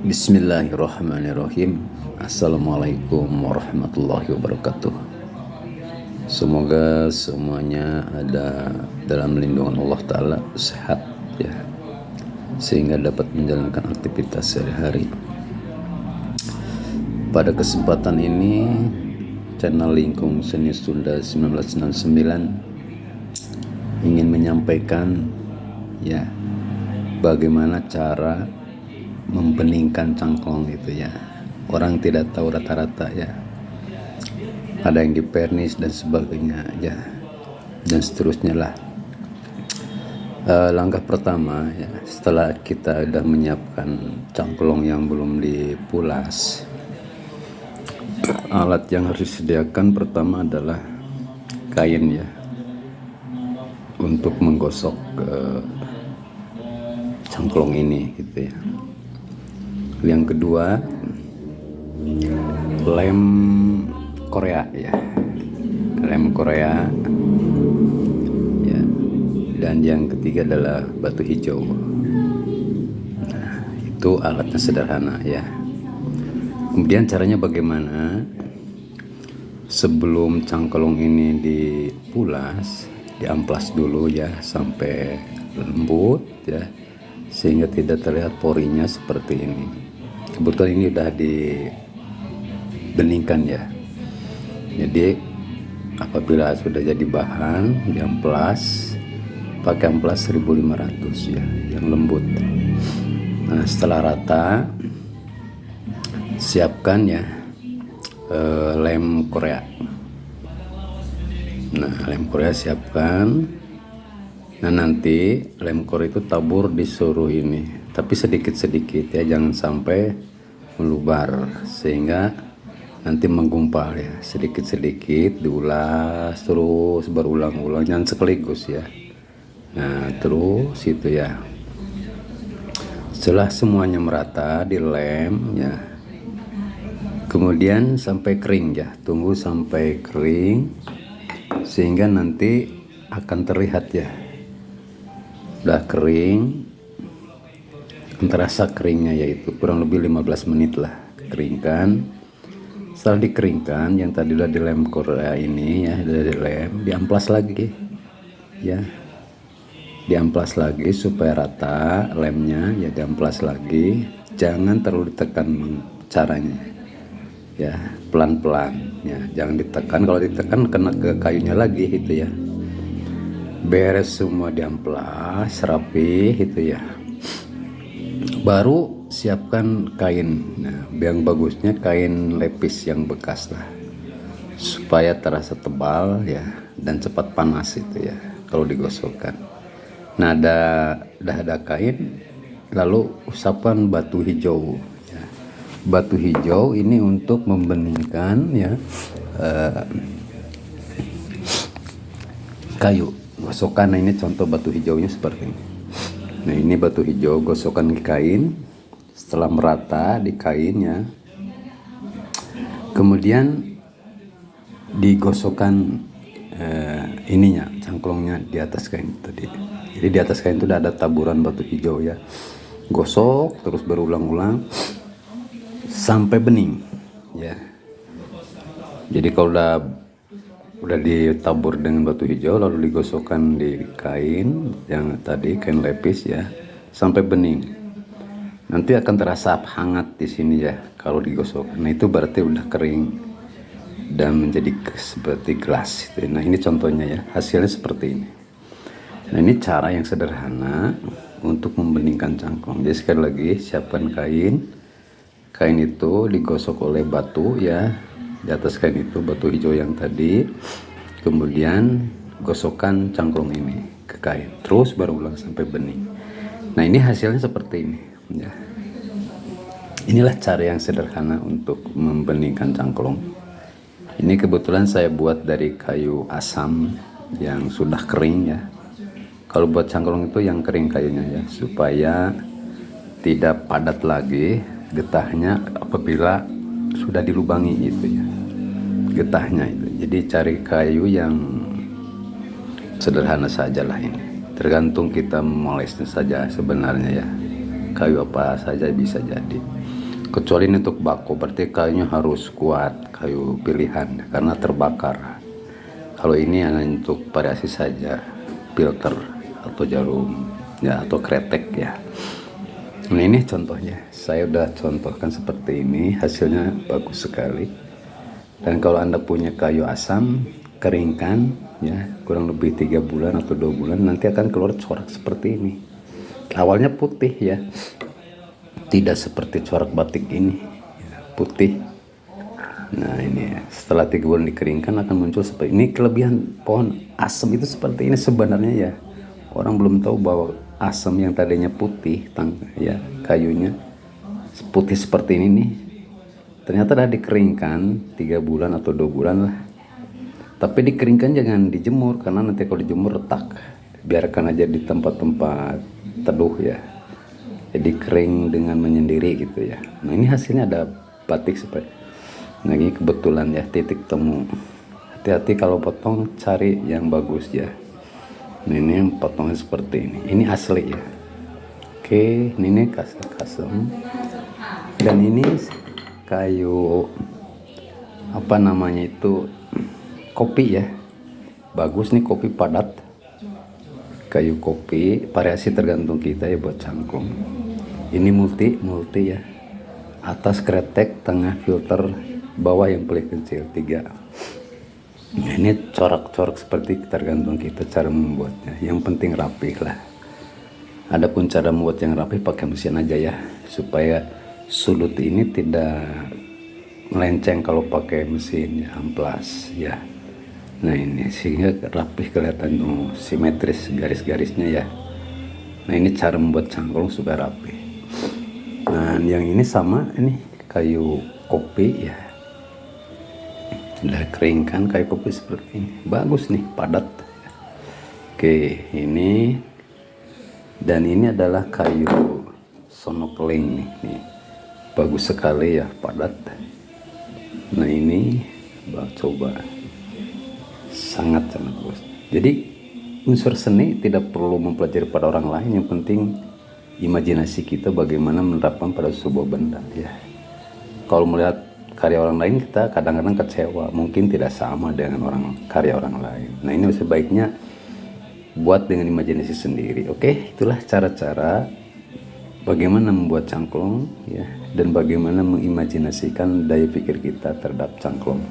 Bismillahirrahmanirrahim. Assalamualaikum warahmatullahi wabarakatuh. Semoga semuanya ada dalam lindungan Allah Ta'ala, sehat ya, sehingga dapat menjalankan aktivitas sehari-hari. Pada kesempatan ini, channel Lingkung Seni Sunda 1969 ingin menyampaikan ya, bagaimana cara membeningkan cangklong itu ya. Orang tidak tahu rata-rata ya, ada yang dipernis dan sebagainya ya, dan seterusnya lah. Langkah pertama ya, setelah kita sudah menyiapkan cangklong yang belum dipulas, alat yang harus disediakan pertama adalah kain ya, untuk menggosok cangklong ini gitu ya. Yang kedua, lem Korea ya, lem Korea ya. Dan yang ketiga adalah batu hijau. Nah, itu alatnya sederhana ya. Kemudian caranya bagaimana? Sebelum cangklong ini dipulas, diamplas dulu ya sampai lembut ya, sehingga tidak terlihat porinya seperti ini. Kebetulan ini udah dibeningkan ya. Jadi apabila sudah jadi bahan, diamplas pakai amplas 1500 ya, yang lembut. Nah, setelah rata, siapkan ya lem Korea. Nah, lem Korea siapkan. Nah, nanti lem Korea itu tabur di seluruh ini, tapi sedikit-sedikit ya, jangan sampai melubar sehingga nanti menggumpal ya. Sedikit-sedikit diulas terus, berulang-ulang, jangan sekaligus ya. Nah, terus itu ya. Setelah semuanya merata di lem ya, kemudian sampai kering ya, tunggu sampai kering sehingga nanti akan terlihat ya, udah kering, terasa keringnya, yaitu kurang lebih 15 menit lah keringkan. Setelah dikeringkan, yang tadi udah di lem Korea ini ya, udah di lem, diamplas lagi ya, diamplas lagi supaya rata lemnya ya, diamplas lagi, jangan terlalu ditekan caranya ya, pelan-pelan ya, jangan ditekan. Kalau ditekan kena ke kayunya lagi itu ya. Beres semua diamplas rapi itu ya, baru siapkan kain. Nah, yang bagusnya kain lepis yang bekas lah, supaya terasa tebal ya dan cepat panas itu ya kalau digosokkan. Nah, udah ada kain, lalu usapkan batu hijau ya. Batu hijau ini untuk membeningkan ya kayu gosokan. Nah, ini contoh batu hijaunya seperti ini. Nah, ini batu hijau, gosokkan di kain. Setelah merata di kainnya, kemudian digosokkan ininya, cangklongnya di atas kain tadi. Jadi di atas kain itu udah ada taburan batu hijau ya. Gosok terus berulang-ulang sampai bening ya. Jadi kalau udah ditabur dengan batu hijau, lalu digosokkan di kain yang tadi, kain lepis ya, sampai bening. Nanti akan terasa hangat di sini ya kalau digosokkan. Nah, itu berarti udah kering dan menjadi seperti gelas. Nah, ini contohnya ya, hasilnya seperti ini. Nah, ini cara yang sederhana untuk membeningkan cangklong. Jadi sekali lagi, siapkan kain. Kain itu digosok oleh batu ya. Di atas kain itu batu hijau yang tadi, kemudian gosokkan cangklong ini ke kain, terus baru ulang sampai bening. Nah, ini hasilnya seperti ini ya. Inilah cara yang sederhana untuk membeningkan cangklong. Ini kebetulan saya buat dari kayu asam yang sudah kering ya. Kalau buat cangklong itu yang kering kayunya ya, supaya tidak padat lagi getahnya apabila sudah dilubangi itu ya, getahnya itu. Jadi cari kayu yang sederhana sajalah ini. Tergantung kita memolesnya saja sebenarnya ya. kayu apa saja bisa jadi, kecuali ini untuk bako, berarti kayunya harus kuat, kayu pilihan karena terbakar. Kalau ini hanya untuk variasi saja, filter atau jarum ya, atau kretek ya. Nah ini contohnya, saya udah contohkan seperti ini, hasilnya bagus sekali. Dan kalau Anda punya kayu asam, keringkan ya, kurang lebih 3 bulan atau 2 bulan, nanti akan keluar corak seperti ini. Awalnya putih ya, tidak seperti corak batik ini putih. Nah ini setelah 3 bulan dikeringkan akan muncul seperti ini. Kelebihan pohon asam itu seperti ini sebenarnya ya, orang belum tahu bahwa asam yang tadinya putih ya, kayunya putih seperti ini nih, ternyata dah dikeringkan 3 bulan atau 2 bulan lah. Tapi dikeringkan jangan dijemur, karena nanti kalau dijemur retak. Biarkan aja di tempat-tempat teduh ya, jadi kering dengan menyendiri gitu ya. Nah ini hasilnya ada batik seperti. Nah ini kebetulan ya, titik temu. Hati-hati kalau potong, cari yang bagus ya. Nah, ini potongnya seperti ini. Ini asli ya. Oke, ini kasem. Dan ini kayu apa namanya itu, kopi ya. Bagus nih, kopi padat. Kayu kopi, variasi tergantung kita ya buat cangklong. Ini multi ya. Atas kretek, tengah filter, bawah yang paling kecil 3. Nah, ini corak-corak seperti tergantung kita cara membuatnya. Yang penting rapih lah. Adapun cara membuat yang rapih pakai mesin aja ya, supaya sudut ini tidak melenceng kalau pakai mesin ya, amplas ya. Nah ini sehingga rapih, kelihatan tuh simetris garis-garisnya ya. Nah ini cara membuat cangklong supaya rapih. Nah yang ini sama, ini kayu kopi ya, udah keringkan kayu kopi seperti ini, bagus nih, padat. Oke, ini dan ini adalah kayu sonokeling nih, bagus sekali ya, padat. Nah ini coba sangat bagus. Jadi unsur seni tidak perlu mempelajari pada orang lain, yang penting imajinasi kita bagaimana menerapkan pada sebuah benda ya. Kalau melihat karya orang lain, kita kadang-kadang kecewa, mungkin tidak sama dengan karya orang lain. Nah ini sebaiknya buat dengan imajinasi sendiri. Oke, itulah cara-cara bagaimana membuat cangklong ya, dan bagaimana mengimajinasikan daya pikir kita terhadap cangklong.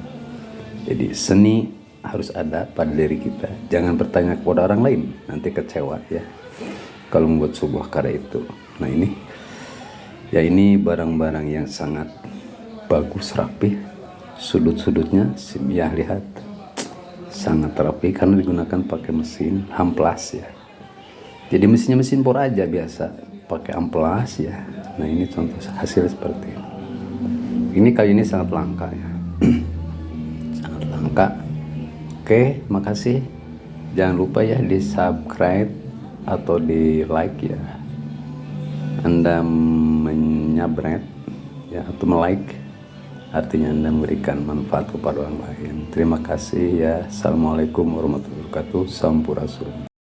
Jadi seni harus ada pada diri kita, jangan bertanya kepada orang lain, nanti kecewa ya kalau membuat sebuah karya itu. Nah ini ya, ini barang-barang yang sangat bagus, rapi, sudut-sudutnya ya, lihat sangat rapi karena digunakan pakai mesin amplas ya. Jadi mesinnya mesin bor aja biasa, pakai amplas ya. Nah ini contoh hasil seperti ini. Ini kayu ini sangat langka ya, sangat langka. Oke, makasih. Jangan lupa ya di subscribe atau di like ya. Anda menyabret ya, atau melike, artinya Anda memberikan manfaat kepada orang lain. Terima kasih ya. Assalamualaikum warahmatullahi wabarakatuh. Sampurasun.